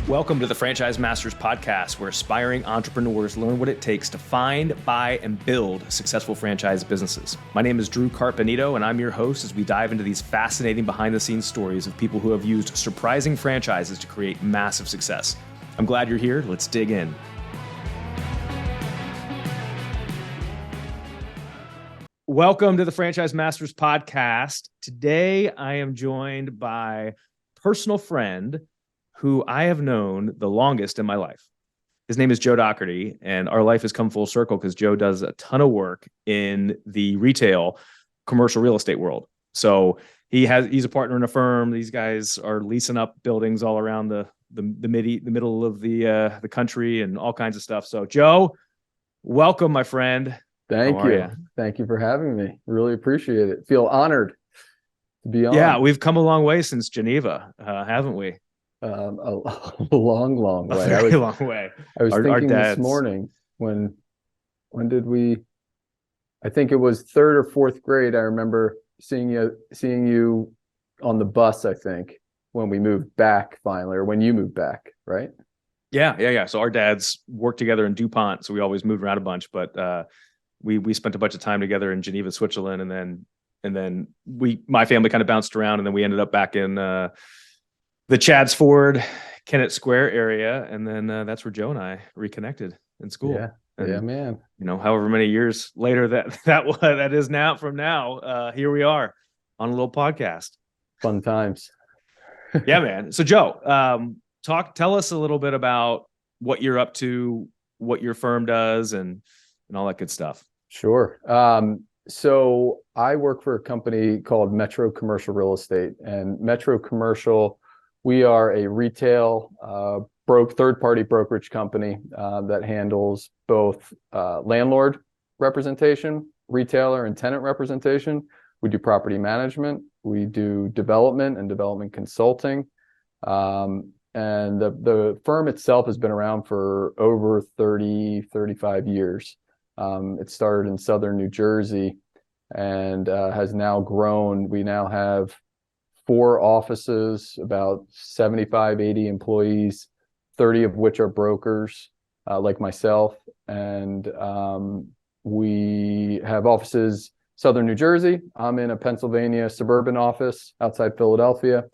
Welcome to the Franchise Masters podcast, where aspiring entrepreneurs learn what it takes to find, buy, and build successful franchise businesses. My name is Drew Carpenito, and I'm your host as we dive into these fascinating behind-the-scenes stories of people who have used surprising franchises to create massive success. I'm glad you're here. Let's dig in. Welcome to the Franchise Masters podcast. Today, I am joined by a personal friend who I have known the longest in my life. His name is Joe Dougherty, and our life has come full circle because Joe does a ton of work in the retail commercial real estate world. So he's a partner in a firm. These guys are leasing up buildings all around the middle of the country and all kinds of stuff. So Joe, welcome, my friend. Thank you. Thank you for having me. Really appreciate it. Feel honored to be on. Yeah, we've come a long way since Geneva, haven't we? A long way. A very long way. I was thinking this morning when did we? I think it was third or fourth grade. I remember seeing you on the bus. I think when we moved back finally, or when you moved back, right? Yeah. So our dads worked together in DuPont, so we always moved around a bunch. But we spent a bunch of time together in Geneva, Switzerland, and then my family kind of bounced around, and then we ended up back in the Chadds Ford, Kennett Square area. And then that's where Joe and I reconnected in school. Yeah, man. You know, however many years later that is now from now, here we are on a little podcast. Fun times. Yeah, man. So Joe, tell us a little bit about what you're up to, what your firm does, and all that good stuff. Sure. So I work for a company called Metro Commercial Real Estate, and Metro Commercial, we are a retail third-party brokerage company that handles both landlord representation, retailer and tenant representation. We do property management. We do development and development consulting. And the firm itself has been around for over 35 years. It started in southern New Jersey and has now grown. We now have 4 offices, about 75, 80 employees, 30 of which are brokers like myself. And we have offices southern New Jersey. I'm in a Pennsylvania suburban office outside Philadelphia.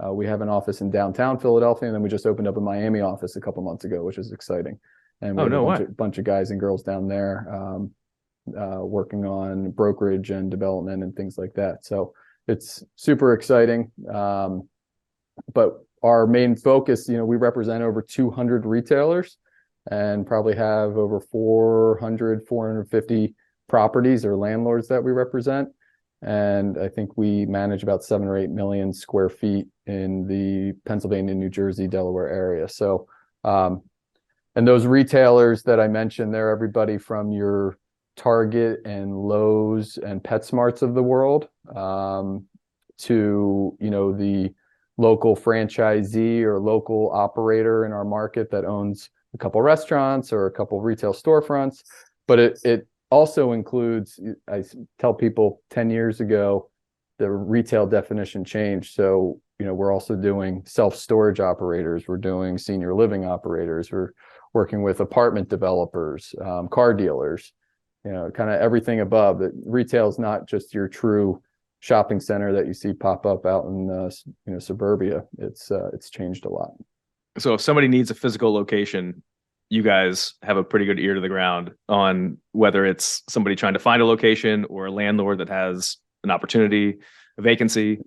We have an office in downtown Philadelphia, and then we just opened up a Miami office a couple months ago, which is exciting. And we have a bunch of guys and girls down there working on brokerage and development and things like that. So it's super exciting. But our main focus, we represent over 200 retailers and probably have over 450 properties or landlords that we represent. And I think we manage about 7 or 8 million square feet in the Pennsylvania, New Jersey, Delaware area. So, and those retailers that I mentioned, they're everybody from your Target and Lowe's and PetSmarts of the world to, the local franchisee or local operator in our market that owns a couple restaurants or a couple retail storefronts. But it also includes, I tell people 10 years ago, the retail definition changed. So, we're also doing self-storage operators. We're doing senior living operators. We're working with apartment developers, car dealers, kind of everything above. That retail is not just your true shopping center that you see pop up out in suburbia. It's changed a lot. So if somebody needs a physical location, you guys have a pretty good ear to the ground on whether it's somebody trying to find a location or a landlord that has an opportunity, a vacancy.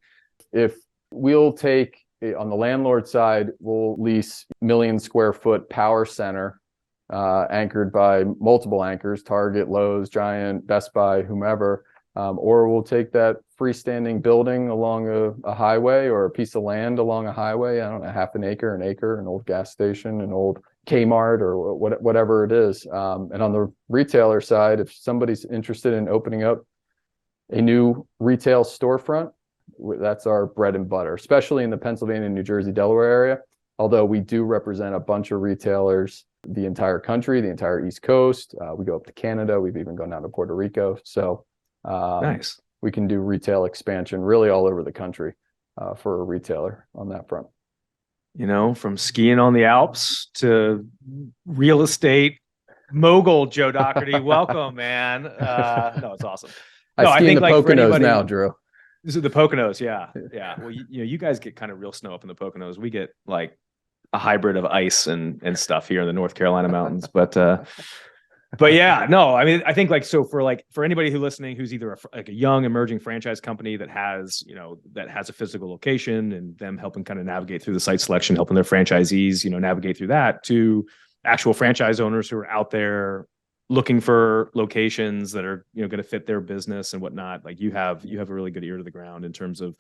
If we'll take, on the landlord side, we'll lease million square foot power center anchored by multiple anchors, Target, Lowe's, Giant, Best Buy, whomever, or we'll take that freestanding building along a highway or a piece of land along a highway, I don't know, half an acre, an old gas station, an old Kmart or whatever it is. And on the retailer side, if somebody's interested in opening up a new retail storefront, that's our bread and butter, especially in the Pennsylvania, New Jersey, Delaware area. Although we do represent a bunch of retailers, the entire country, the entire East Coast. We go up to Canada. We've even gone down to Puerto Rico. So nice. We can do retail expansion really all over the country for a retailer on that front. from skiing on the Alps to real estate mogul Joe Dougherty. Welcome, man. No, it's awesome. I No, I ski in think the like for Poconos anybody now, Drew. this is the Poconos, yeah. Yeah. Well, you guys get kind of real snow up in the Poconos. We get like a hybrid of ice and stuff here in the North Carolina mountains. But yeah, no, I mean, I think like, so for anybody who listening, who's either like a young emerging franchise company that has, that has a physical location, and them helping kind of navigate through the site selection, helping their franchisees, navigate through that, to actual franchise owners who are out there looking for locations that are, going to fit their business and whatnot. Like you have a really good ear to the ground in terms of,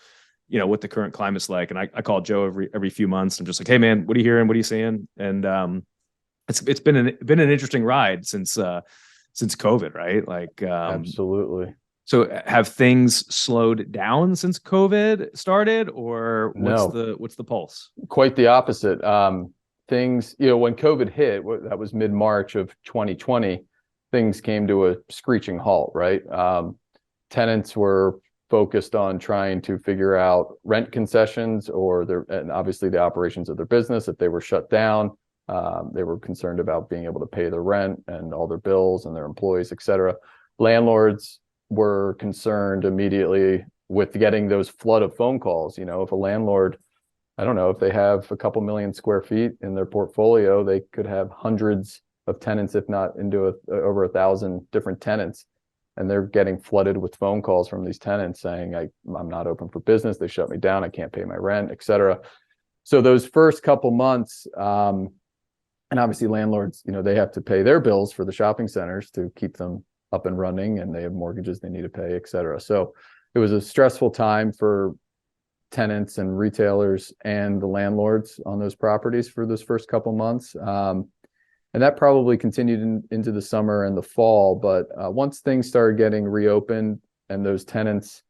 what the current climate's like. And I call Joe every few months. I'm just like, hey man, what are you hearing? What are you seeing? And, it's been an interesting ride since COVID, right? Like, Absolutely. So have things slowed down since COVID started, or No. what's the pulse? Quite the opposite. Things, when COVID hit, that was mid-March of 2020, things came to a screeching halt, right? Tenants were focused on trying to figure out rent concessions and obviously the operations of their business. If they were shut down, they were concerned about being able to pay their rent and all their bills and their employees, et cetera. Landlords were concerned immediately with getting those flood of phone calls. If a landlord, I don't know, if they have a couple million square feet in their portfolio, they could have hundreds of tenants, if not into over 1,000 different tenants. And they're getting flooded with phone calls from these tenants saying, I'm not open for business. They shut me down. I can't pay my rent, et cetera. So those first couple months, and obviously landlords, they have to pay their bills for the shopping centers to keep them up and running, and they have mortgages they need to pay, et cetera. So it was a stressful time for tenants and retailers and the landlords on those properties for those first couple months. And that probably continued into the summer and the fall. But once things started getting reopened and those tenants,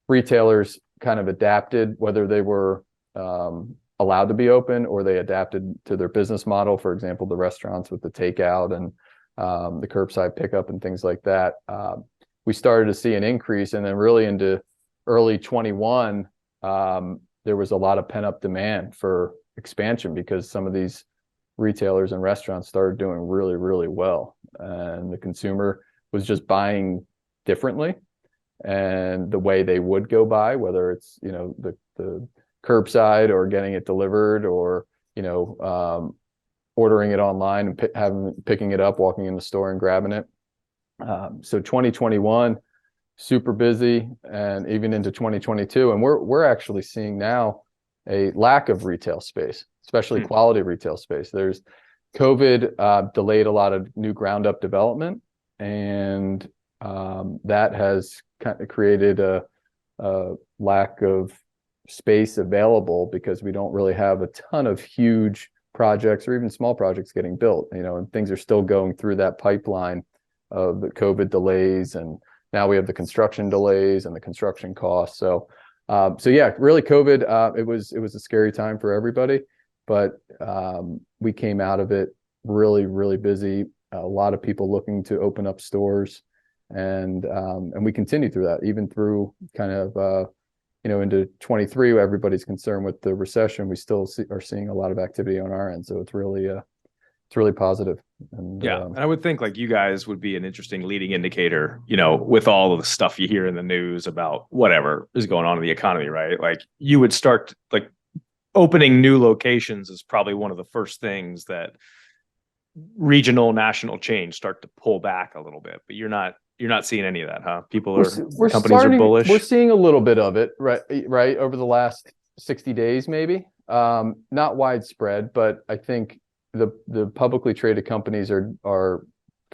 retailers kind of adapted, whether they were allowed to be open or they adapted to their business model. For example, the restaurants with the takeout and the curbside pickup and things like that. We started to see an increase, and then really into early 21, there was a lot of pent up demand for expansion because some of these retailers and restaurants started doing really, really well, and the consumer was just buying differently, and the way they would go buy, whether it's the curbside or getting it delivered, or ordering it online and picking it up, walking in the store and grabbing it. So 2021, super busy, and even into 2022, and we're actually seeing now a lack of retail space, especially quality retail space. There's COVID delayed a lot of new ground up development, and that has kind of created a lack of space available because we don't really have a ton of huge projects or even small projects getting built, and things are still going through that pipeline of the COVID delays, and now we have the construction delays and the construction costs. So yeah, really COVID, it was a scary time for everybody, but we came out of it really, really busy. A lot of people looking to open up stores, and we continue through that, even through kind of into 23, where everybody's concerned with the recession. We still are seeing a lot of activity on our end, so it's really positive. And and I would think like you guys would be an interesting leading indicator, with all of the stuff you hear in the news about whatever is going on in the economy, right? Like you would start like opening new locations is probably one of the first things that regional, national chains start to pull back a little bit, but you're not seeing any of that, huh? Companies are bullish. We're seeing a little bit of it, right over the last 60 days, maybe. Not widespread, but I think the publicly traded companies are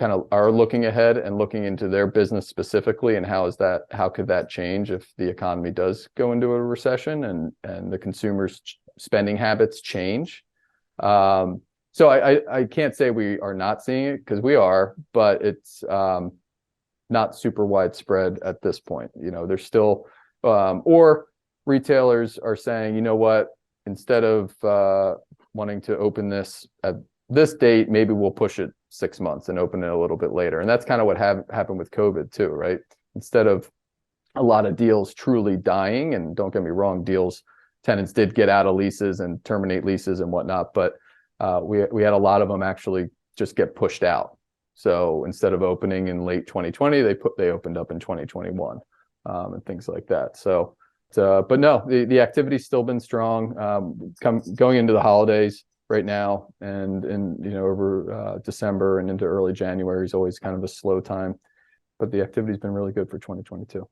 looking ahead and looking into their business specifically, and how could that change if the economy does go into a recession and the consumers' spending habits change. So I can't say we are not seeing it, because we are, but it's not super widespread at this point. There's still, or retailers are saying, you know what, instead of wanting to open this at this date, maybe we'll push it 6 months and open it a little bit later. And that's kind of what happened with COVID too, right? Instead of a lot of deals truly dying, and don't get me wrong, deals tenants did get out of leases and terminate leases and whatnot, but we had a lot of them actually just get pushed out. So instead of opening in late 2020, they opened up in 2021 and things like that. So, but no, the activity's still been strong. Going into the holidays right now, and over December and into early January is always kind of a slow time, but the activity's been really good for 2022.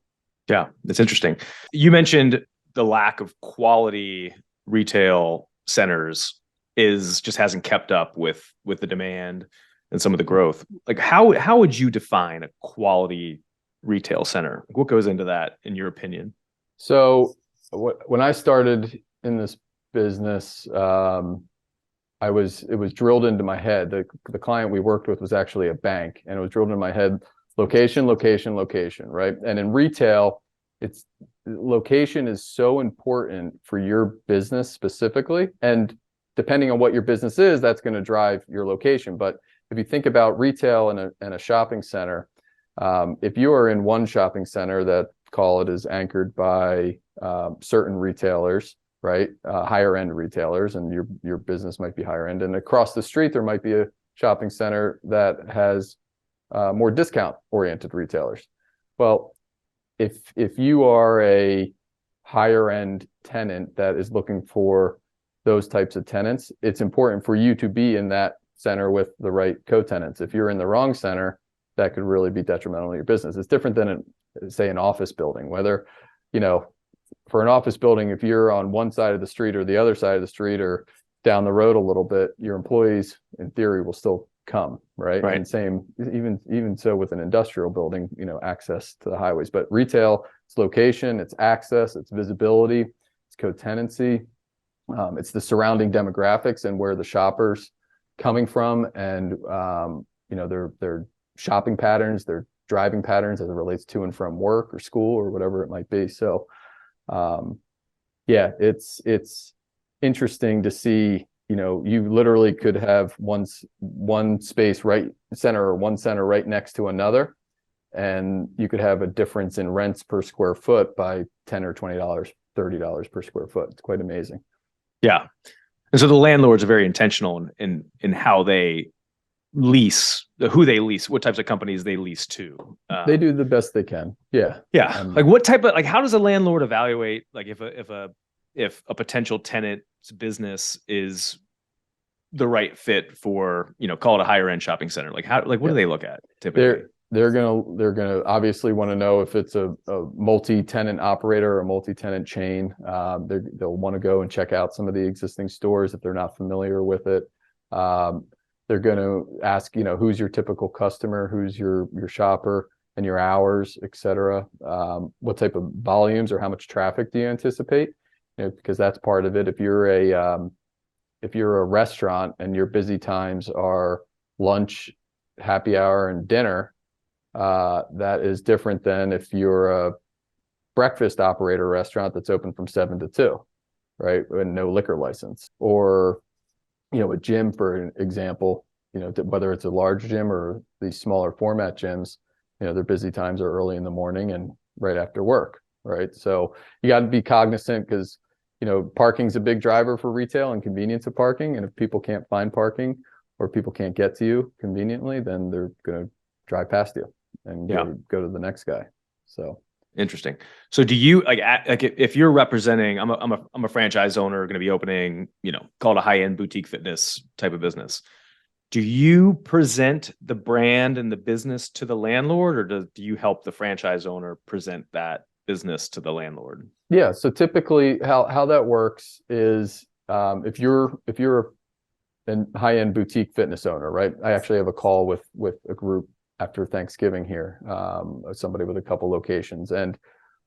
Yeah, that's interesting. You mentioned the lack of quality retail centers just hasn't kept up with the demand and some of the growth. Like how would you define a quality retail center? What goes into that, in your opinion? So when I started in this business, it was drilled into my head. The client we worked with was actually a bank, and it was drilled into my head: location, location, location, right? And in retail, location is so important for your business specifically. And depending on what your business is, that's going to drive your location. But if you think about retail and a shopping center, if you are in one shopping center that, call it, is anchored by certain retailers, right? Higher end retailers, and your business might be higher end. And across the street, there might be a shopping center that has more discount oriented retailers. Well, if you are a higher end tenant that is looking for those types of tenants, it's important for you to be in that center with the right co-tenants. If you're in the wrong center, that could really be detrimental to your business. It's different than say an office building, whether, for an office building, if you're on one side of the street or the other side of the street or down the road a little bit, your employees in theory will still come, right? And same, even so with an industrial building, access to the highways. But retail, it's location, it's access, it's visibility, it's co-tenancy, it's the surrounding demographics and where the shopper's coming from, and their shopping patterns, their driving patterns as it relates to and from work or school or whatever it might be. So it's interesting to see. You literally could have one space right next to another, and you could have a difference in rents per square foot by $10 or $20, $30 per square foot. It's quite amazing. Yeah. And so the landlords are very intentional in how they lease, who they lease, what types of companies they lease to. They do the best they can. Yeah. Yeah. Like how does a landlord evaluate, like if a potential tenant's business is the right fit for, call it a higher end shopping center? Like what do they look at typically? They're gonna obviously want to know if it's a multi-tenant operator or a multi-tenant chain. They'll want to go and check out some of the existing stores if they're not familiar with it. They're going to ask, who's your typical customer, who's your shopper, and your hours, et cetera. What type of volumes or how much traffic do you anticipate? Because that's part of it. If you're a restaurant and your busy times are lunch, happy hour, and dinner, that is different than if you're a breakfast operator restaurant that's open from 7 to 2, right? And no liquor license. Or, a gym, for example, whether it's a large gym or these smaller format gyms, their busy times are early in the morning and right after work, right? So you got to be cognizant, because, parking's a big driver for retail and convenience of parking. And if people can't find parking or people can't get to you conveniently, then they're going to drive past you and go to the next guy. So interesting. So do you like if you're representing, I'm a franchise owner going to be opening, call it a high-end boutique fitness type of business. Do you present the brand and the business to the landlord, or do you help the franchise owner present that business to the landlord? Yeah. So typically how that works is if you're a high-end boutique fitness owner, right? I actually have a call with a group after Thanksgiving here, somebody with a couple locations. And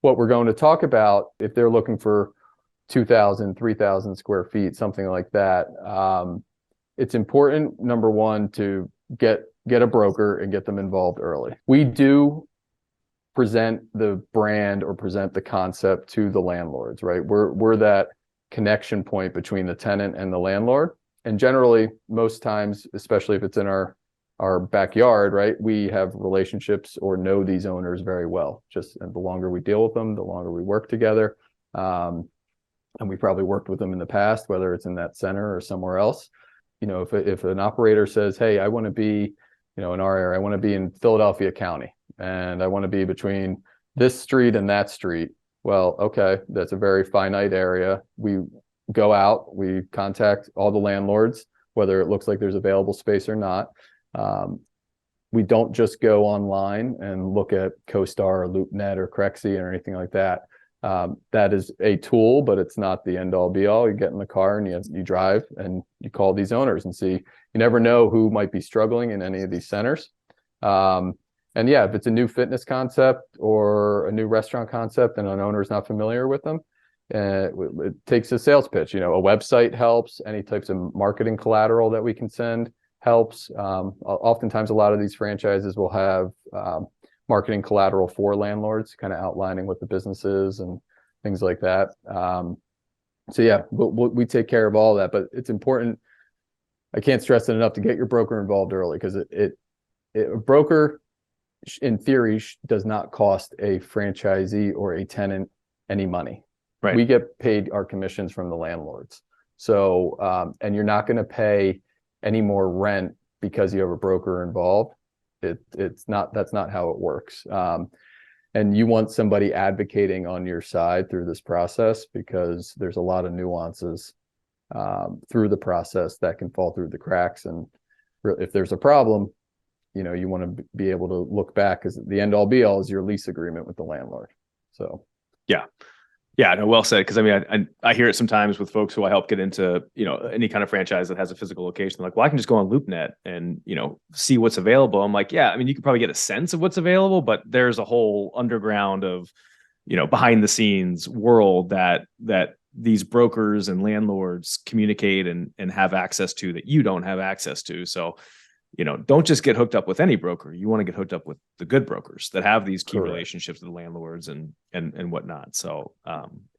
what we're going to talk about, if they're looking for 2,000, 3,000 square feet, something like that, it's important, number one, to get a broker and get them involved early. We do present the brand or present the concept to the landlords, right? We're that connection point between the tenant and the landlord. And generally, most times, especially if it's in our backyard, right, we have relationships or know these owners very well. And the longer we deal with them, the longer we work together. and we probably worked with them in the past, whether it's in that center or somewhere else. If an operator says, hey, I want to be, in our area, I want to be in Philadelphia County, and I want to be between this street and that street. Well, okay, that's a very finite area. We go out, we contact all the landlords, whether it looks like there's available space or not. We don't just go online and look at CoStar or LoopNet or Crexi or anything like that. That is a tool, but it's not the end all be all. You get in the car and you drive and you call these owners and see. You never know who might be struggling in any of these centers. And yeah, if it's a new fitness concept or a new restaurant concept and an owner is not familiar with them, it takes a sales pitch. A website helps. Any types of marketing collateral that we can send helps. Oftentimes, a lot of these franchises will have marketing collateral for landlords, kind of outlining what the business is and things like that. So yeah, we take care of all that, but it's important. I can't stress it enough to get your broker involved early, because a broker, in theory, does not cost a franchisee or a tenant any money. Right. We get paid our commissions from the landlords. So, and you're not going to pay any more rent because you have a broker involved. That's not how it works. And you want somebody advocating on your side through this process, because there's a lot of nuances through the process that can fall through the cracks. And if there's a problem, you want to be able to look back, because the end all be all is your lease agreement with the landlord. So yeah, no, well said. Because I hear it sometimes with folks who I help get into any kind of franchise that has a physical location. They're like, well, I can just go on LoopNet and see what's available. I'm like, yeah, you can probably get a sense of what's available, but there's a whole underground of behind the scenes world that these brokers and landlords communicate and have access to that you don't have access to. So don't just get hooked up with any broker. You want to get hooked up with the good brokers that have these key relationships with the landlords and whatnot. So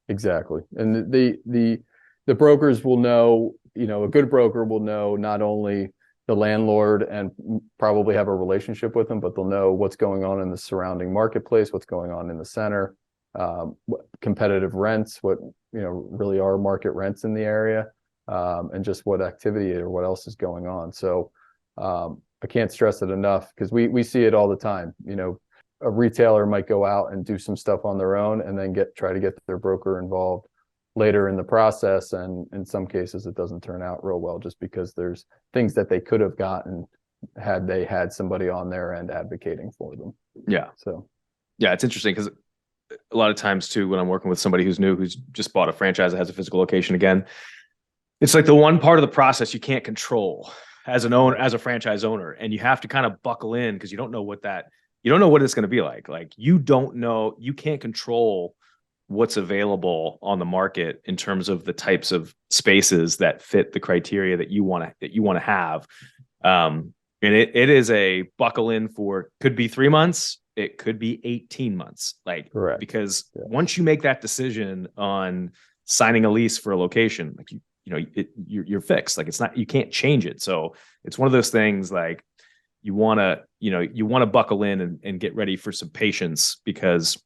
exactly. And the brokers will know, a good broker will know not only the landlord and probably have a relationship with them, but they'll know what's going on in the surrounding marketplace, what's going on in the center, what competitive rents, what really are market rents in the area, and just what activity or what else is going on. So I can't stress it enough, because we see it all the time. A retailer might go out and do some stuff on their own and then try to get their broker involved later in the process. And in some cases, it doesn't turn out real well, just because there's things that they could have gotten had they had somebody on their end advocating for them. Yeah. So yeah, it's interesting, because a lot of times too, when I'm working with somebody who's new, who's just bought a franchise that has a physical location, again, it's like the one part of the process you can't control as an owner, as a franchise owner, and you have to kind of buckle in, because you don't know what it's going to be like. Like, you don't know, you can't control what's available on the market in terms of the types of spaces that fit the criteria that you want to have. And it is a buckle in for, could be 3 months. It could be 18 months. Like, correct. Because once you make that decision on signing a lease for a location, like you're fixed. Like, it's not, you can't change it. So it's one of those things, like, you want to buckle in and get ready for some patience, because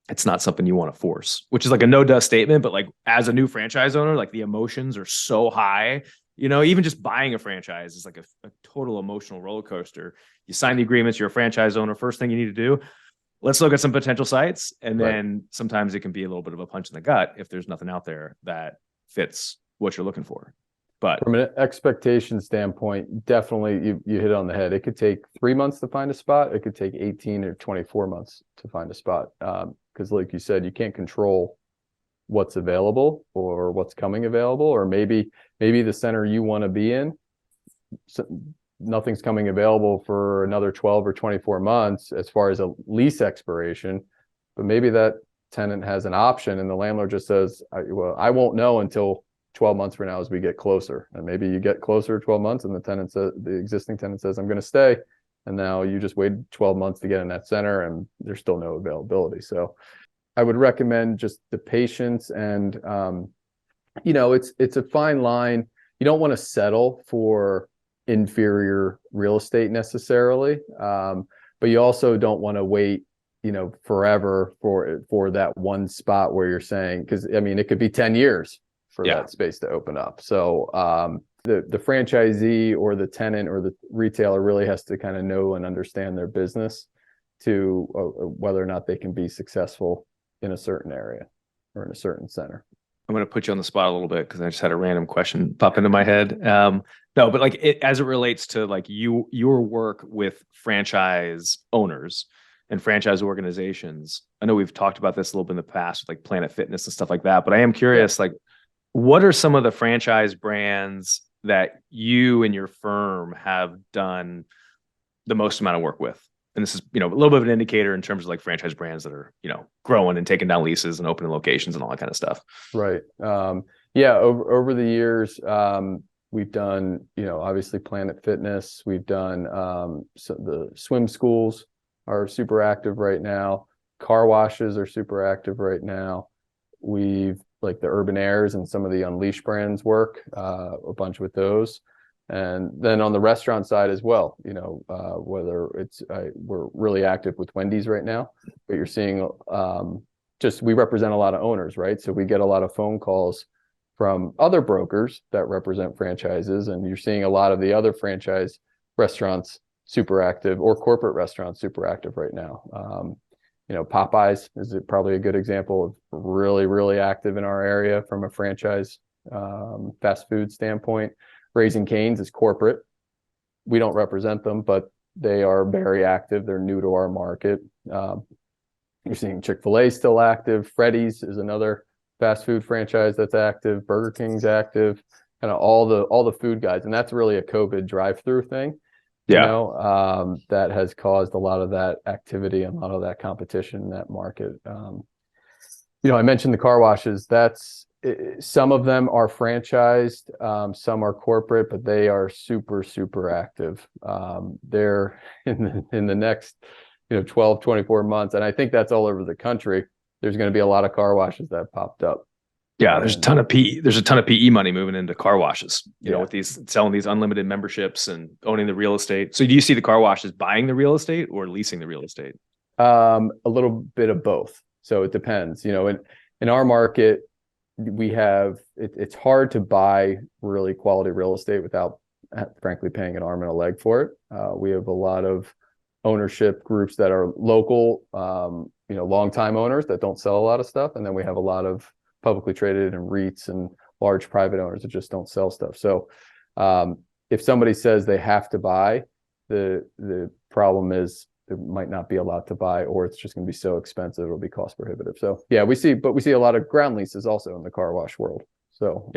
it's not something you want to force, which is like a no dust statement. But like, as a new franchise owner, like, the emotions are so high, even just buying a franchise is like a total emotional roller coaster. You sign the agreements, you're a franchise owner. First thing you need to do, let's look at some potential sites. And then sometimes it can be a little bit of a punch in the gut if there's nothing out there that fits what you're looking for. But from an expectation standpoint, definitely you hit it on the head. It could take 3 months to find a spot. It could take 18 or 24 months to find a spot. Because like you said, you can't control what's available or what's coming available, or maybe the center you want to be in, nothing's coming available for another 12 or 24 months as far as a lease expiration, but maybe that tenant has an option and the landlord just says, I won't know until 12 months from now as we get closer. And maybe you get closer 12 months and the existing tenant says, I'm going to stay. And now you just waited 12 months to get in that center and there's still no availability. So I would recommend just the patience, and it's a fine line. You don't want to settle for inferior real estate necessarily, but you also don't want to wait forever for that one spot where you're saying, because I mean, it could be 10 years for that space to open up. So the franchisee or the tenant or the retailer really has to kind of know and understand their business to whether or not they can be successful in a certain area or in a certain center. I'm going to put you on the spot a little bit because I just had a random question pop into my head. No, but like as it relates to like your work with franchise owners and franchise organizations. I know we've talked about this a little bit in the past with like Planet Fitness and stuff like that, but I am curious, like, what are some of the franchise brands that you and your firm have done the most amount of work with? And this is, a little bit of an indicator in terms of like franchise brands that are, growing and taking down leases and opening locations and all that kind of stuff. Right. Over the years, we've done, obviously Planet Fitness. We've done the swim schools are super active right now. Car washes are super active right now. We've like the Urban Airs and some of the Unleash brands work a bunch with those. And then on the restaurant side as well, whether it's we're really active with Wendy's right now, but you're seeing we represent a lot of owners, right? So we get a lot of phone calls from other brokers that represent franchises, and you're seeing a lot of the other franchise restaurants super active, or corporate restaurants super active right now. Popeyes is probably a good example of really, really active in our area from a franchise fast food standpoint. Raising Cane's is corporate. We don't represent them, but they are very active. They're new to our market. You're seeing Chick-fil-A still active. Freddy's is another fast food franchise that's active. Burger King's active. Kind of all the food guys, and that's really a COVID drive-through thing. That has caused a lot of that activity and a lot of that competition in that market. I mentioned the car washes. Some of them are franchised, some are corporate, but they are super, super active. They're in the next, 12, 24 months. And I think that's all over the country. There's going to be a lot of car washes that popped up. Yeah, there's a ton of PE money moving into car washes, with these selling these unlimited memberships and owning the real estate. So do you see the car washes buying the real estate or leasing the real estate? A little bit of both. So it depends. In our market, we have it's hard to buy really quality real estate without, frankly, paying an arm and a leg for it. We have a lot of ownership groups that are local, longtime owners that don't sell a lot of stuff, and then we have a lot of publicly traded and REITs and large private owners that just don't sell stuff. So if somebody says they have to buy, the problem is there might not be a lot to buy, or it's just going to be so expensive it'll be cost prohibitive. So we see a lot of ground leases also in the car wash world. So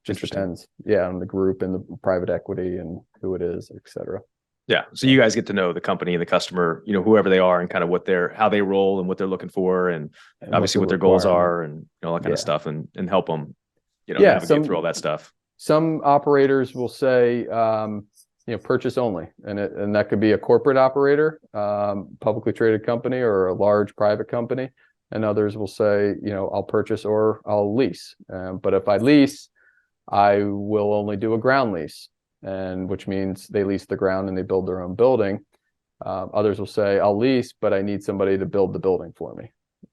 just depends on the group and the private equity and who it is, et cetera. Yeah. So you guys get to know the company and the customer, whoever they are, and kind of how they roll and what they're looking for, and obviously what their goals are, and all that kind of stuff, and help them, navigate through all that stuff. Some operators will say, purchase only, and that could be a corporate operator, publicly traded company, or a large private company. And others will say, I'll purchase or I'll lease. But if I lease, I will only do a ground lease, and which means they lease the ground and they build their own building. Others will say, I'll lease, but I need somebody to build the building for me.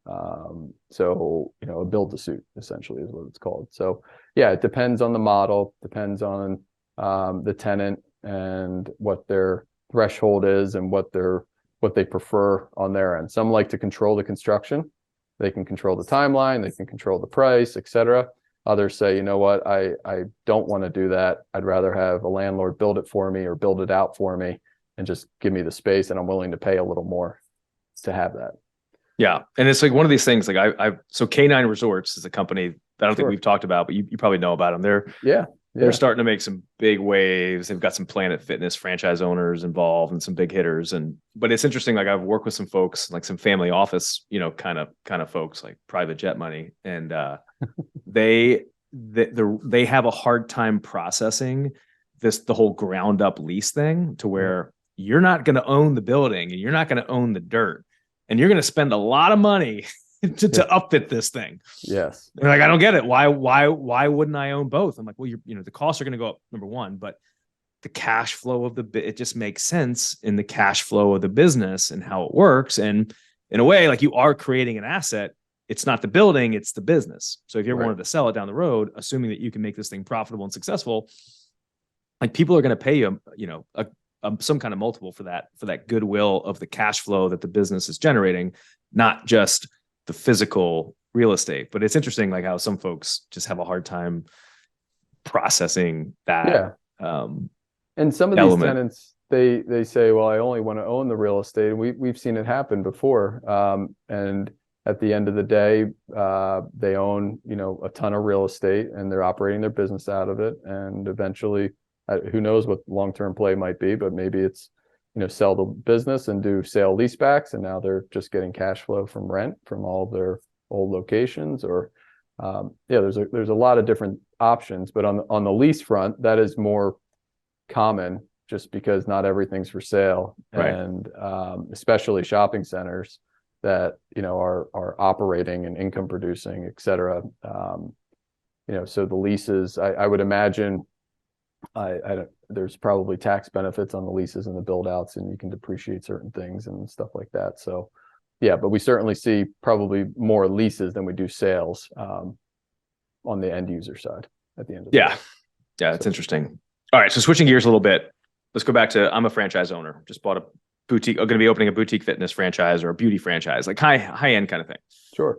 A build to suit essentially is what it's called. So it depends on the model, depends on the tenant and what their threshold is and what they prefer on their end. Some like to control the construction. They can control the timeline, they can control the price, etc. Others say, you know what, I don't want to do that. I'd rather have a landlord build it for me or build it out for me and just give me the space, and I'm willing to pay a little more to have that. Yeah. And it's like one of these things, like so K9 Resorts is a company that I don't think we've talked about, but you probably know about them. They're starting to make some big waves. They've got some Planet Fitness franchise owners involved and some big hitters. But it's interesting. Like I've worked with some folks, like some family office, kind of folks, like private jet money. And they have a hard time processing the whole ground up lease thing, to where you're not going to own the building and you're not going to own the dirt, and you're going to spend a lot of money to upfit this thing. Yes. They're like, I don't get it. Why wouldn't I own both? I'm like, well, the costs are going to go up, number one, but the cash flow of it just makes sense in the cash flow of the business and how it works. And in a way, like you are creating an asset. It's not the building, it's the business. So if you ever wanted to sell it down the road, assuming that you can make this thing profitable and successful, like people are going to pay you, some kind of multiple for that goodwill of the cash flow that the business is generating, not just the physical real estate. But it's interesting, like how some folks just have a hard time processing that. And some of these tenants, they say, well, I only want to own the real estate. We've seen it happen before. And at the end of the day, they own, a ton of real estate and they're operating their business out of it. And eventually, who knows what long-term play might be, but maybe it's, sell the business and do sale leasebacks. And now they're just getting cash flow from rent from all of their old locations. Or there's a lot of different options, but on the lease front, that is more common just because not everything's for sale. Right. And especially shopping centers that are operating and income producing, et cetera. So the leases, I would imagine, there's probably tax benefits on the leases and the build outs, and you can depreciate certain things and stuff like that. So but we certainly see probably more leases than we do sales on the end user side at the end of the day. Yeah, it's interesting. All right, so switching gears a little bit, let's go back to, I'm a franchise owner, just bought a boutique, I'm going to be opening a boutique fitness franchise or a beauty franchise, like high end kind of thing. Sure.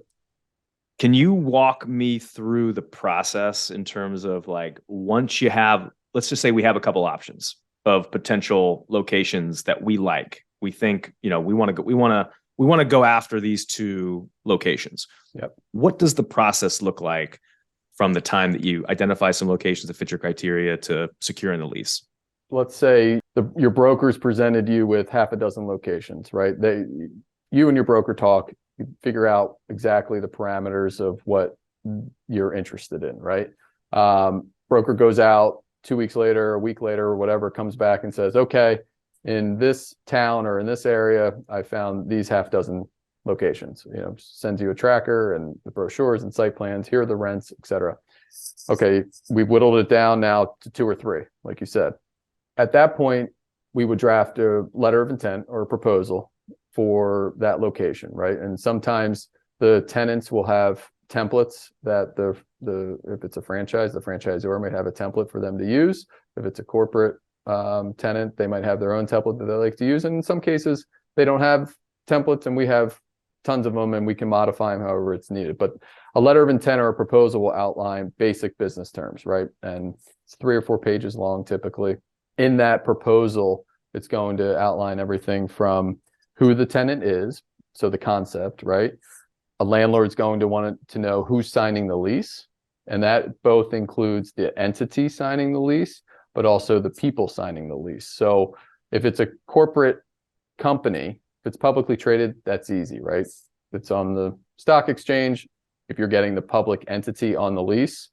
Can you walk me through the process in terms of like, once you have, let's just say we have a couple options of potential locations that we like, we think, we want to go after these two locations. Yep. What does the process look like from the time that you identify some locations that fit your criteria to securing the lease? Let's say your broker's presented you with half a dozen locations, right? You and your broker talk, you figure out exactly the parameters of what you're interested in, right? Broker goes out 2 weeks later, a week later, or whatever, comes back and says, okay, in this town or in this area, I found these half dozen locations, sends you a tracker and the brochures and site plans. Here are the rents, et cetera. Okay, we've whittled it down now to 2 or 3, like you said. At that point, we would draft a letter of intent or a proposal for that location, right? And sometimes the tenants will have templates that if it's a franchise, the franchisor might have a template for them to use. If it's a corporate tenant, they might have their own template that they like to use. And in some cases, they don't have templates, and we have tons of them, and we can modify them however it's needed. But a letter of intent or a proposal will outline basic business terms, right? And it's 3 or 4 pages long typically. In that proposal, it's going to outline everything from who the tenant is, so the concept, right? A landlord's going to want to know who's signing the lease, and that both includes the entity signing the lease, but also the people signing the lease. So if it's a corporate company, if it's publicly traded, that's easy, right? It's on the stock exchange. If you're getting the public entity on the lease,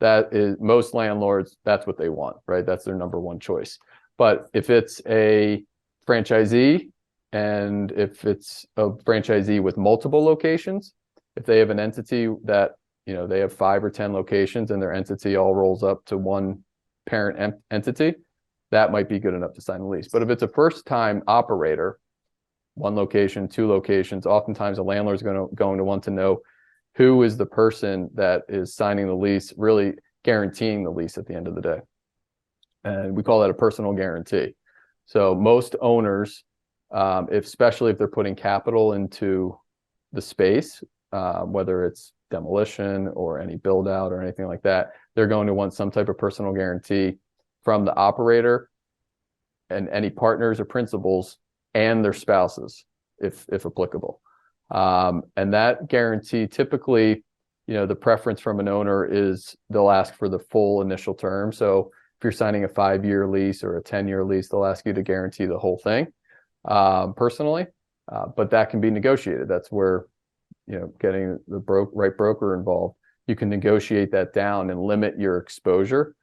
that is, most landlords, that's what they want, right? That's their number one choice. But if it's a franchisee, and if it's a franchisee with multiple locations, if they have an entity that, they have 5 or 10 locations and their entity all rolls up to one parent entity, that might be good enough to sign the lease. But if it's a first-time operator, 1 location, 2 locations, oftentimes a landlord is going to want to know who is the person that is signing the lease, really guaranteeing the lease at the end of the day. And we call that a personal guarantee. So most owners, especially if they're putting capital into the space, whether it's demolition or any build out or anything like that, they're going to want some type of personal guarantee from the operator and any partners or principals and their spouses, if applicable. And that guarantee, typically, the preference from an owner is they'll ask for the full initial term. So if you're signing a 5-year lease or a 10-year lease, they'll ask you to guarantee the whole thing personally, but that can be negotiated. That's where, getting the right broker involved, you can negotiate that down and limit your exposure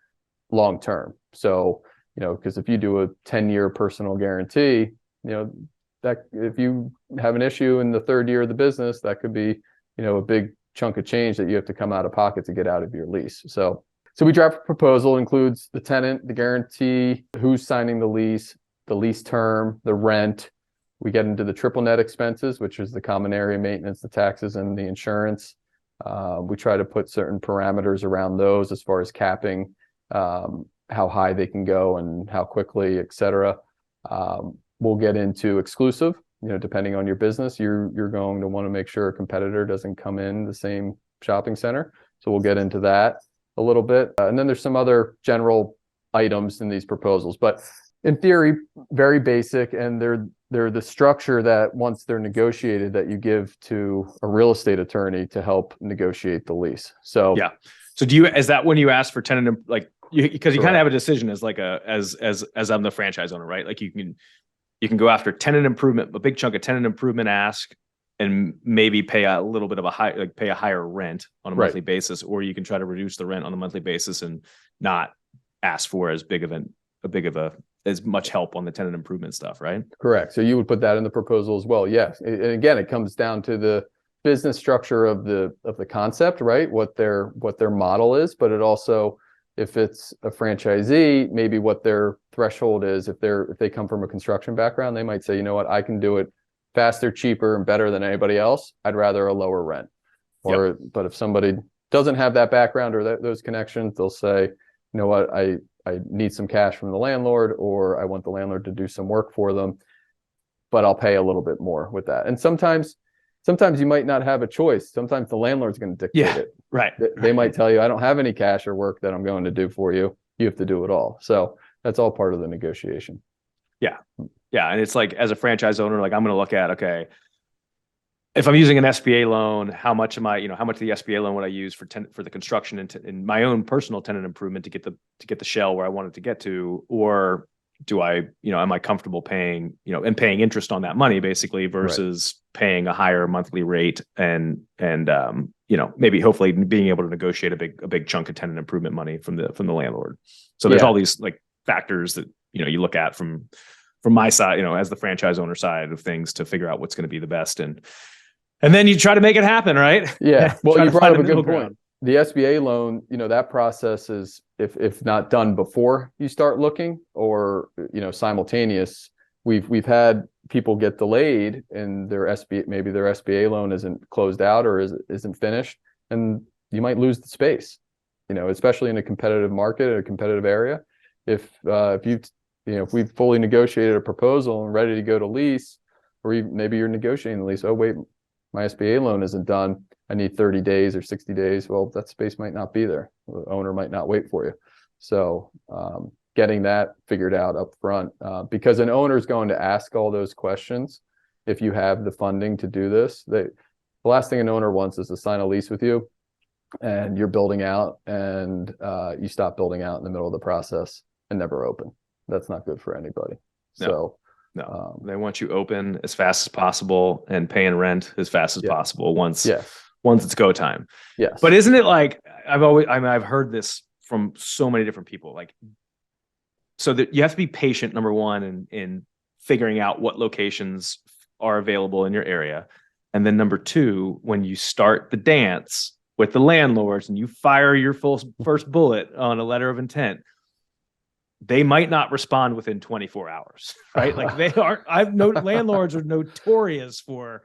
long term. So, because if you do a 10-year personal guarantee, that if you have an issue in the 3rd year of the business, that could be, a big chunk of change that you have to come out of pocket to get out of your lease. So we draft a proposal, includes the tenant, the guarantee, who's signing the lease term, the rent, We get into the triple net expenses, which is the common area maintenance, the taxes, and the insurance. We try to put certain parameters around those as far as capping how high they can go and how quickly, et cetera. We'll get into exclusive. Depending on your business, you're going to want to make sure a competitor doesn't come in the same shopping center. So we'll get into that a little bit. And then there's some other general items in these proposals, but in theory, very basic. And they're the structure that once they're negotiated that you give to a real estate attorney to help negotiate the lease. So yeah. So is that when you ask for tenant, like, because you kind of have a decision as like as I'm the franchise owner, right? Like you can go after tenant improvement, a big chunk of tenant improvement ask, and maybe pay a little bit of pay a higher rent on a monthly basis, or you can try to reduce the rent on a monthly basis and not ask for as as much help on the tenant improvement stuff, right? Correct. So you would put that in the proposal as well. Yes. And again, it comes down to the business structure of the concept, right? What their model is, but it also, if it's a franchisee, maybe what their threshold is. If they come from a construction background, they might say, you know what, I can do it faster, cheaper, and better than anybody else. I'd rather a lower rent. But if somebody doesn't have that background or those connections, they'll say, you know what, I need some cash from the landlord, or I want the landlord to do some work for them, but I'll pay a little bit more with that. And sometimes you might not have a choice. Sometimes the landlord's going to dictate it. Right. They might tell you, I don't have any cash or work that I'm going to do for you. You have to do it all. So that's all part of the negotiation. Yeah. Yeah. And it's like, as a franchise owner, like I'm going to look at, okay, if I'm using an SBA loan, how much of the SBA loan would I use for the construction and my own personal tenant improvement to get the shell where I want it to get to, or do I, am I comfortable paying, and paying interest on that money basically versus paying a higher monthly rate and maybe hopefully being able to negotiate a big chunk of tenant improvement money from the landlord. So there's all these like factors that, you look at from my side, as the franchise owner side of things to figure out what's going to be the best. And then you try to make it happen, right? Yeah. Well, you brought up a good point. The SBA loan, that process is, if not done before you start looking, or simultaneous. We've had people get delayed and their SBA loan isn't closed out or isn't finished, and you might lose the space. Especially in a competitive market or a competitive area. If we've fully negotiated a proposal and ready to go to lease, or maybe you're negotiating the lease. Oh wait, my SBA loan isn't done. I need 30 days or 60 days. Well, that space might not be there. The owner might not wait for you. So getting that figured out up front, because an owner is going to ask all those questions. If you have the funding to do this, the last thing an owner wants is to sign a lease with you and you're building out and you stop building out in the middle of the process and never open. That's not good for anybody. No, they want you open as fast as possible and paying rent as fast as possible once it's go time. Yes. But isn't it like, I've heard this from so many different people, like, so that you have to be patient, number one, in figuring out what locations are available in your area. And then number two, when you start the dance with the landlords and you fire your first bullet on a letter of intent, they might not respond within 24 hours, right? Like landlords are notorious for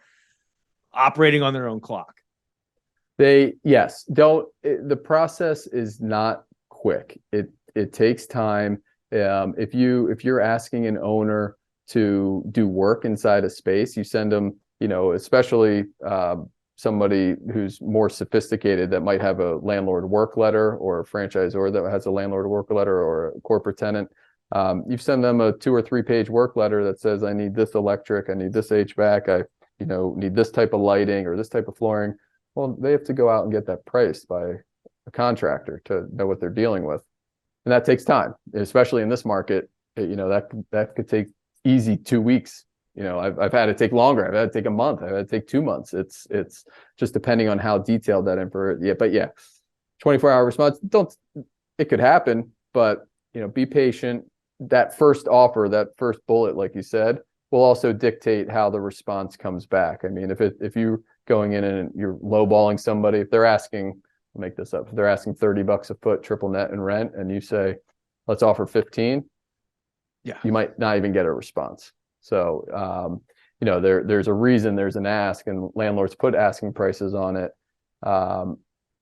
operating on their own clock. The process is not quick. It takes time. If you're asking an owner to do work inside a space, you send them, especially somebody who's more sophisticated that might have a landlord work letter, or a franchisor that has a landlord work letter, or a corporate tenant. You send them a 2 or 3 page work letter that says, I need this electric, I need this HVAC, I need this type of lighting or this type of flooring. Well, they have to go out and get that priced by a contractor to know what they're dealing with. And that takes time, especially in this market. That could take easy 2 weeks. I've had it take longer. I've had it take a month. I've had it take 2 months. It's just depending on how detailed that info. Yeah, but 24-hour response. It could happen, but be patient. That first offer, that first bullet, like you said, will also dictate how the response comes back. I mean, if you're going in and you're lowballing somebody, if they're asking, I'll make this up, if they're asking $30 a foot triple net in rent, and you say, let's offer 15, you might not even get a response. So there's a reason there's an ask, and landlords put asking prices on it.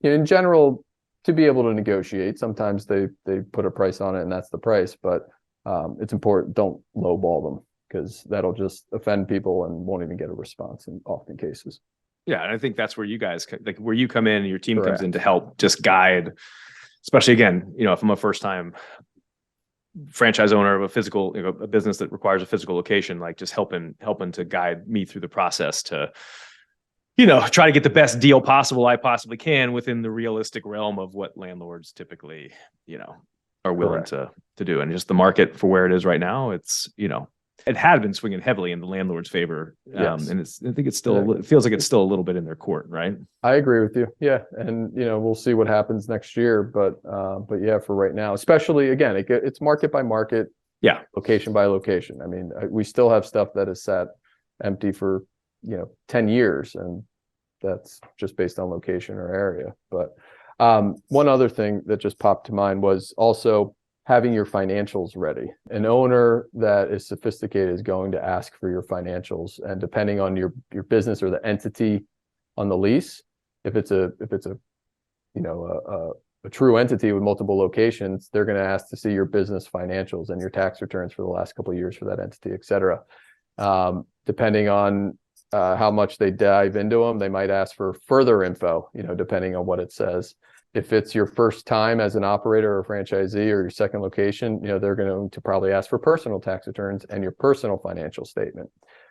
In general, to be able to negotiate, sometimes they put a price on it and that's the price, but it's important, don't lowball them, because that'll just offend people and won't even get a response in often cases. Yeah, and I think that's where you guys, like where you come in and your team Correct. comes in to help just guide, especially again, if I'm a first time franchise owner of a physical, a business that requires a physical location, like just helping to guide me through the process to, try to get the best deal possible I possibly can within the realistic realm of what landlords typically, are willing to do. And just the market for where it is right now, it's, it had been swinging heavily in the landlord's favor. Yes. And I think it's still, it feels like it's still a little bit in their court, right? I agree with you. Yeah. And, we'll see what happens next year, but yeah, for right now, especially again, it's market by market. Yeah. Location by location. I mean, we still have stuff that is sat empty for, 10 years, and that's just based on location or area. But one other thing that just popped to mind was also having your financials ready. An owner that is sophisticated is going to ask for your financials, and depending on your business or the entity on the lease, if it's a true entity with multiple locations, they're going to ask to see your business financials and your tax returns for the last couple of years for that entity, et cetera. Depending on how much they dive into them, they might ask for further info, depending on what it says. If it's your first time as an operator or franchisee, or your second location, they're going to probably ask for personal tax returns and your personal financial statement.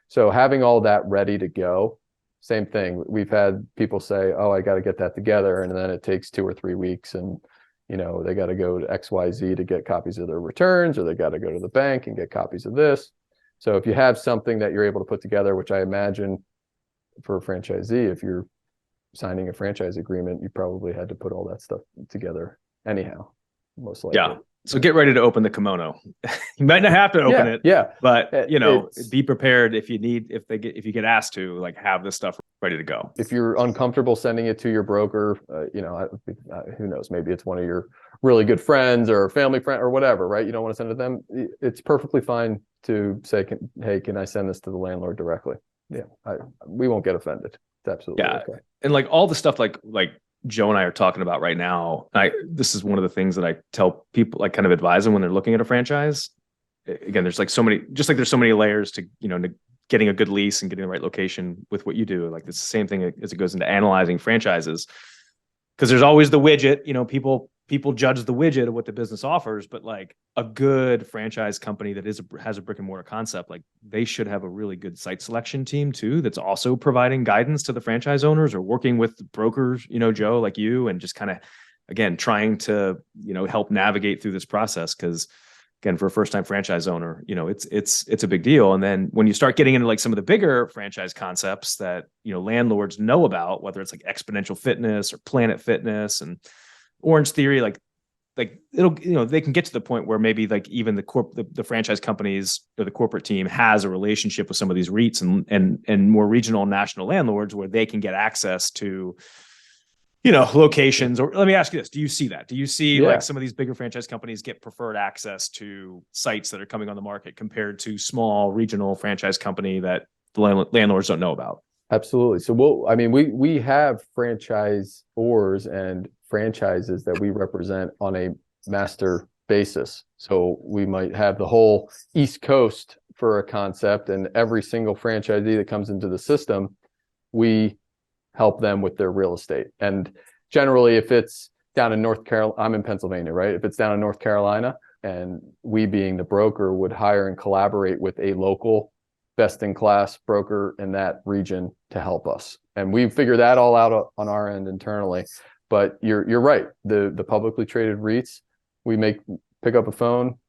So having all that ready to go, same thing. We've had people say, oh, I got to get that together. And then it takes 2 or 3 weeks, and, they got to go to XYZ to get copies of their returns, or they got to go to the bank and get copies of this. So if you have something that you're able to put together, which I imagine for a franchisee, if you're signing a franchise agreement, you probably had to put all that stuff together anyhow, most likely. Yeah. So get ready to open the kimono. You might not have to open it. Yeah. But be prepared if you get asked to, like, have this stuff ready to go. If you're uncomfortable sending it to your broker, who knows, maybe it's one of your really good friends or a family friend or whatever, right? You don't want to send it to them. It's perfectly fine to say, hey, can I send this to the landlord directly? Yeah. We won't get offended. It's absolutely okay. And like all the stuff like Joe and I are talking about right now, this is one of the things that I tell people, like kind of advise them when they're looking at a franchise. Again, there's like so many, just like there's so many layers to, getting a good lease and getting the right location with what you do. Like it's the same thing as it goes into analyzing franchises, because there's always the widget, people judge the widget of what the business offers, but like a good franchise company that has a brick and mortar concept, like they should have a really good site selection team too, that's also providing guidance to the franchise owners or working with brokers, Joe, like you, and just kind of, again, trying to, help navigate through this process. Cause again, for a first-time franchise owner, it's a big deal. And then when you start getting into like some of the bigger franchise concepts that, landlords know about, whether it's like Exponential Fitness or Planet Fitness and Orange Theory, like it'll, they can get to the point where maybe like even the franchise companies or the corporate team has a relationship with some of these REITs and more regional and national landlords where they can get access to, locations. Or let me ask you this. Do you see that? Do you see like some of these bigger franchise companies get preferred access to sites that are coming on the market compared to small regional franchise company that the landlords don't know about? Absolutely. So we have franchisors and franchises that we represent on a master basis. So we might have the whole East Coast for a concept, and every single franchisee that comes into the system, we help them with their real estate. And generally, if it's down in North Carolina, I'm in Pennsylvania, right? If it's down in North Carolina, and we being the broker would hire and collaborate with a local best-in-class broker in that region to help us. And we figure that all out on our end internally. But you're right. The publicly traded REITs, we pick up a phone.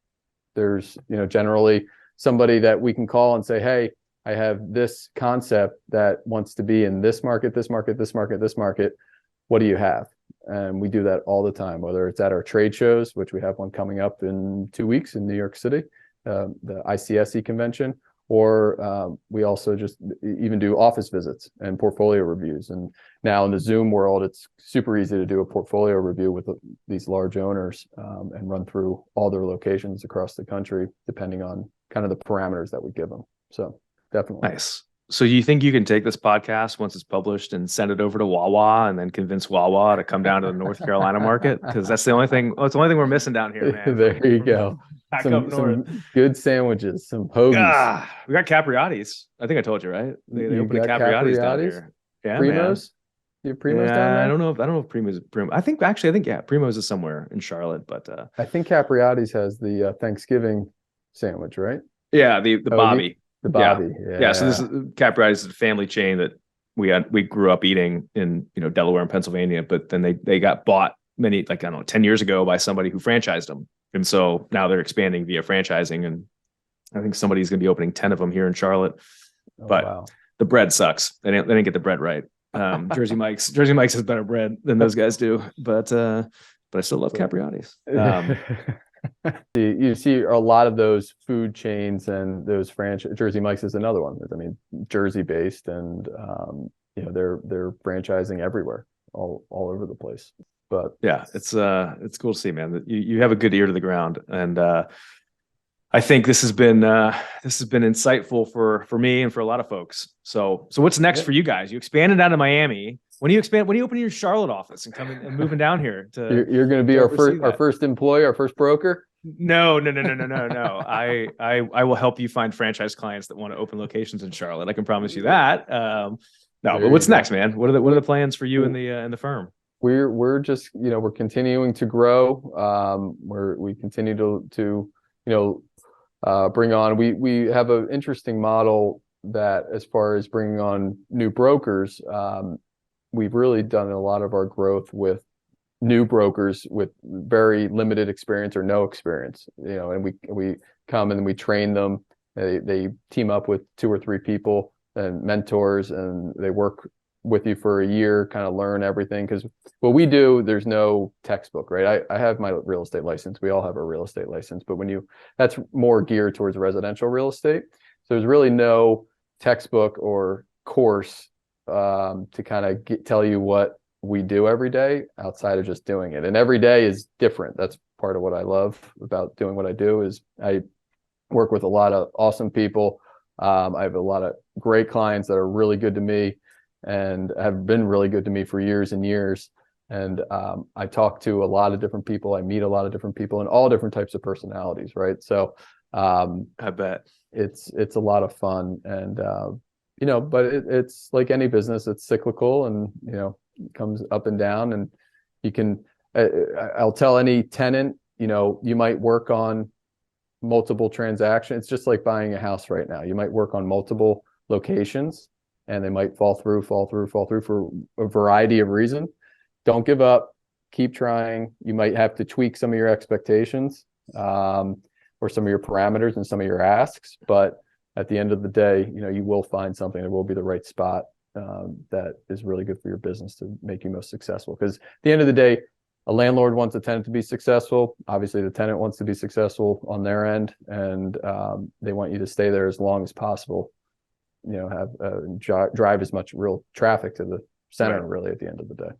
There's, generally somebody that we can call and say, hey, I have this concept that wants to be in this market, this market, this market, this market. What do you have? And we do that all the time, whether it's at our trade shows, which we have one coming up in 2 weeks in New York City, the ICSC convention, or we also just even do office visits and portfolio reviews. And now in the Zoom world, it's super easy to do a portfolio review with these large owners and run through all their locations across the country, depending on kind of the parameters that we give them. So definitely. Nice. So you think you can take this podcast once it's published and send it over to Wawa and then convince Wawa to come down to the North Carolina market? Because that's the only thing. Well, it's the only thing we're missing down here, man. There you go. Back up north. Some good sandwiches, some hoagies. We got Capriati's. I think I told you, right? They You opened a got Capriati's down Capriati's? here. Yeah, Primos? You have Primos man. down there? I don't know if Primo's Primo. I think yeah, Primo's is somewhere in Charlotte, but I think Capriati's has the Thanksgiving sandwich, right? yeah, the Bobby. The Bobby. Yeah. So this is Capriati's is a family chain that we grew up eating in, Delaware and Pennsylvania, but then they got bought 10 years ago by somebody who franchised them. And so now they're expanding via franchising. And I think somebody's going to be opening 10 of them here in Charlotte, but the bread sucks. They didn't get the bread right. Jersey Mike's has better bread than those guys do, but I still love Capriati's. You see a lot of those food chains and those Jersey Mike's is another one. I mean, Jersey based, and they're franchising everywhere, all over the place. But yeah, it's cool to see, man, that you have a good ear to the ground, and I think this has been insightful for me and for a lot of folks. So what's next for you guys? You expanded out of Miami. When do you expand? When do you open your Charlotte office and coming and moving down here? You're going to be our first employee, our first broker? No. I will help you find franchise clients that want to open locations in Charlotte. I can promise you that. But what's next, man? What are the plans for you in the firm? We're just we're continuing to grow. We continue to bring on. We have an interesting model that, as far as bringing on new brokers, we've really done a lot of our growth with new brokers with very limited experience or no experience, and we come and we train them. They team up with 2 or 3 people and mentors, and they work with you for a year, kind of learn everything. Because what we do, there's no textbook, right? I have my real estate license. We all have a real estate license, but that's more geared towards residential real estate. So there's really no textbook or course to kind of tell you what we do every day outside of just doing it. And every day is different. That's part of what I love about doing what I do, is I work with a lot of awesome people. I have a lot of great clients that are really good to me and have been really good to me for years and years. And I talk to a lot of different people. I meet a lot of different people and all different types of personalities, right? So I bet it's a lot of fun. And but it's like any business, it's cyclical, and comes up and down. And you can I'll tell any tenant, you might work on multiple transactions. It's just like buying a house right now. You might work on multiple locations, and they might fall through for a variety of reasons. Don't give up. Keep trying. You might have to tweak some of your expectations, or some of your parameters and some of your asks, but at the end of the day, you will find something that will be the right spot that is really good for your business to make you most successful. Because at the end of the day, a landlord wants a tenant to be successful. Obviously, the tenant wants to be successful on their end, and they want you to stay there as long as possible. Have drive as much real traffic to the center, right, really, at the end of the day.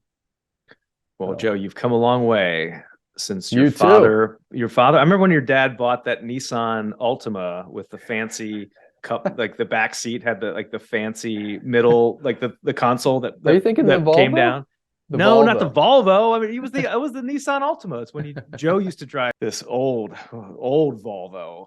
Well, Joe, you've come a long way since your father. I remember when your dad bought that Nissan Altima with the fancy cup, like the back seat had the fancy middle, like the console that Are you thinking that the Volvo? Came down. No, Volvo. Not the Volvo. I mean, it was the Nissan Altima. It's when Joe used to drive this old Volvo.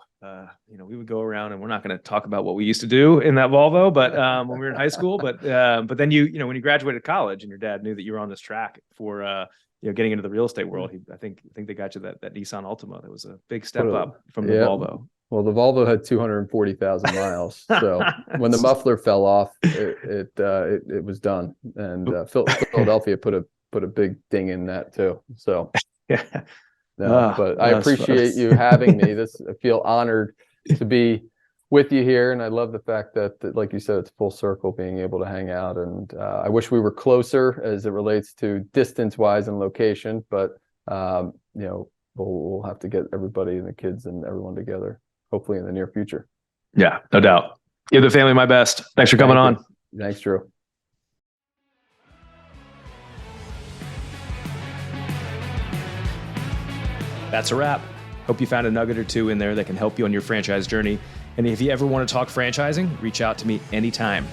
We would go around, and we're not going to talk about what we used to do in that Volvo, but when we were in high school. But then when you graduated college, and your dad knew that you were on this track for getting into the real estate world, I think they got you that Nissan Altima. That was a big step up from the Volvo. Well, the Volvo had 240,000 miles, so when the muffler fell off, it was done. And Philadelphia put a big ding in that too. So yeah, but I appreciate you having me. I feel honored to be with you here, and I love the fact that, like you said, it's full circle, being able to hang out. And I wish we were closer as it relates to distance wise and location, but we'll have to get everybody and the kids and everyone together, hopefully in the near future. Yeah, no doubt. Give the family my best. Thanks for coming on. Thanks, Drew. That's a wrap. Hope you found a nugget or two in there that can help you on your franchise journey. And if you ever want to talk franchising, reach out to me anytime.